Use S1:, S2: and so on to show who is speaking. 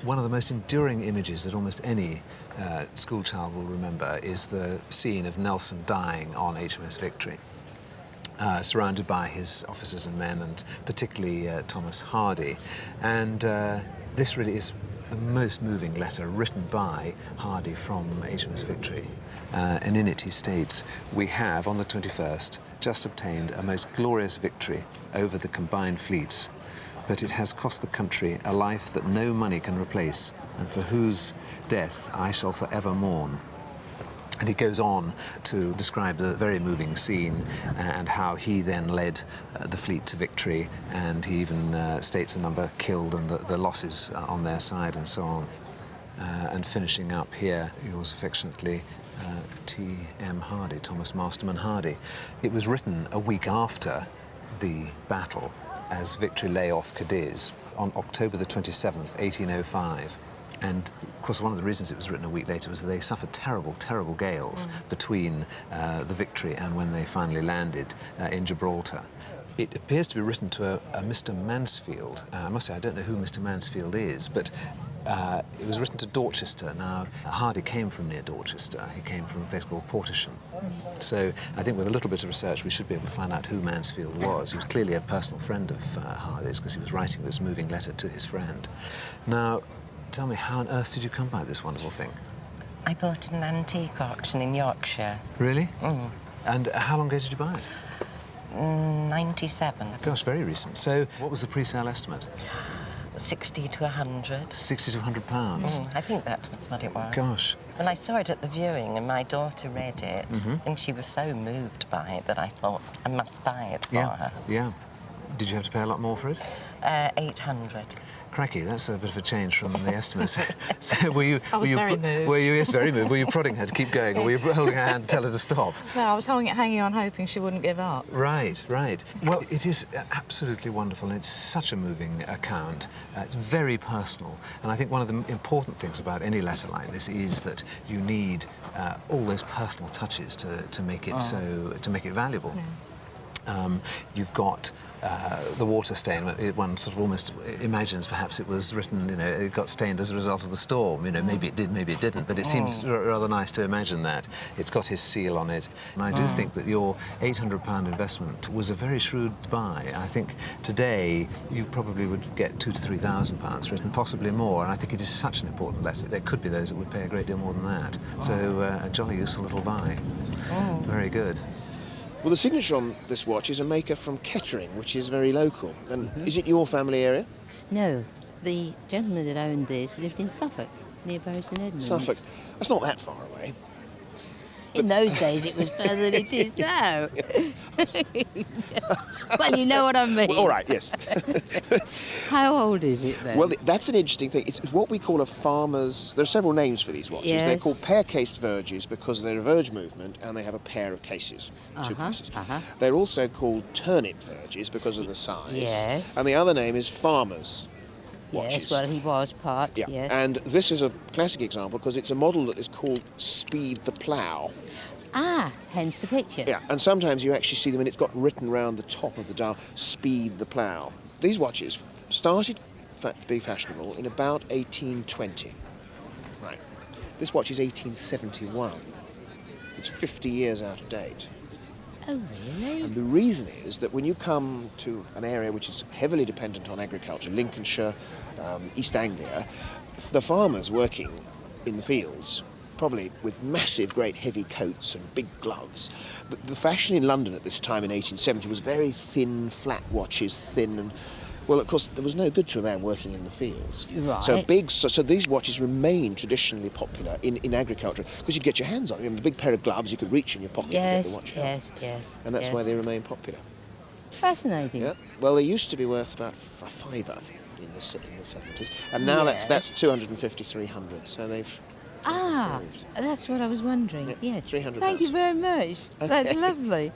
S1: One of the most enduring images that almost any schoolchild will remember is the scene of Nelson dying on HMS Victory, surrounded by his officers and men, and particularly Thomas Hardy. And this really is the most moving letter written by Hardy from HMS Victory. And in it he states, "We have, on the 21st, just obtained a most glorious victory over the combined fleets, but it has cost the country a life that no money can replace, and for whose death I shall forever mourn." And he goes on to describe the very moving scene and how he then led the fleet to victory, and he even states the number killed and the losses on their side and so on. And finishing up here, yours affectionately, T.M. Hardy, Thomas Masterman Hardy. It was written a week after the battle, as Victory lay off Cadiz on October the 27th, 1805. And of course, one of the reasons it was written a week later was that they suffered terrible, terrible gales between the Victory and when they finally landed in Gibraltar. It appears to be written to a Mr. Mansfield. I must say, I don't know who Mr. Mansfield is, but it was written to Dorchester. Now, Hardy came from near Dorchester. He came from a place called Portisham. So I think with a little bit of research, we should be able to find out who Mansfield was. He was clearly a personal friend of Hardy's, because he was writing this moving letter to his friend. Now, tell me, how on earth did you come by this wonderful thing?
S2: I bought it in an antique auction in Yorkshire.
S1: Really? And how long ago did you buy it?
S2: 97.
S1: Gosh, very recent. So what was the pre-sale estimate?
S2: 60 to 100.
S1: 60 to 100 pounds?
S2: I think that was what it was.
S1: Gosh.
S2: When I saw it at the viewing and my daughter read it, and she was so moved by it that I thought I must buy it for her.
S1: Yeah. Did you have to pay a lot more for it?
S2: 800.
S1: Cracky, that's a bit of a change from the estimates. So were you...
S3: I was very moved.
S1: Were you, yes, very moved. Were you prodding her to keep going, or were you holding her hand to tell her to stop?
S3: No, I was hanging on, hoping she wouldn't give up.
S1: Right, right. Well, it is absolutely wonderful, and it's such a moving account. It's very personal, and I think one of the important things about any letter like this is that you need all those personal touches to make it to make it valuable. Yeah. You've got the water stain. One sort of almost imagines perhaps it was written, you know, it got stained as a result of the storm. You know, maybe it did, maybe it didn't, but it seems rather nice to imagine that. It's got his seal on it. And I do think that your £800 investment was a very shrewd buy. I think today you probably would get £2,000 to £3,000 for it, and possibly more. And I think it is such an important letter. There could be those that would pay a great deal more than that. So a jolly useful little buy. Very good.
S4: Well, the signature on this watch is a maker from Kettering, which is very local. And is it your family area?
S5: No, the gentleman that owned this lived in Suffolk, near Bury St Edmunds.
S4: Suffolk. That's not that far away.
S5: In those days, it was further than it is now. Well, you know what I mean.
S4: Well, all right, yes.
S5: How old is it, then?
S4: Well, that's an interesting thing. It's what we call a farmer's... There are several names for these watches.
S5: Yes.
S4: They're called pair-cased verges because they're a verge movement and they have a pair of cases, two cases. They're also called turnip verges because of the size.
S5: Yes.
S4: And the other name is farmer's watches.
S5: Yes, well, he was part,
S4: yeah.
S5: yes.
S4: And this is a classic example because it's a model that is called Speed the Plough.
S5: Ah, hence the picture.
S4: Yeah, and sometimes you actually see them and it's got written round the top of the dial, Speed the Plough. These watches started to be fashionable in about 1820. Right. This watch is 1871. It's 50 years out of date.
S5: Oh, really?
S4: And the reason is that when you come to an area which is heavily dependent on agriculture, Lincolnshire, East Anglia, the farmers working in the fields, probably with massive, great heavy coats and big gloves. The fashion in London at this time in 1870 was very thin, flat watches, thin and... Well, of course, there was no good to a man working in the fields.
S5: Right.
S4: So these watches remain traditionally popular in agriculture because you could get your hands on them. You have a big pair of gloves, you could reach in your pocket and get the watch out.
S5: Yes.
S4: And that's why they remain popular.
S5: Fascinating.
S4: Yeah. Well, they used to be worth about a fiver in the 70s, and now that's 250, 300. So they've improved.
S5: That's what I was wondering.
S4: Yeah,
S5: Yes.
S4: £300.
S5: Thank you very much.
S4: Okay.
S5: That's lovely.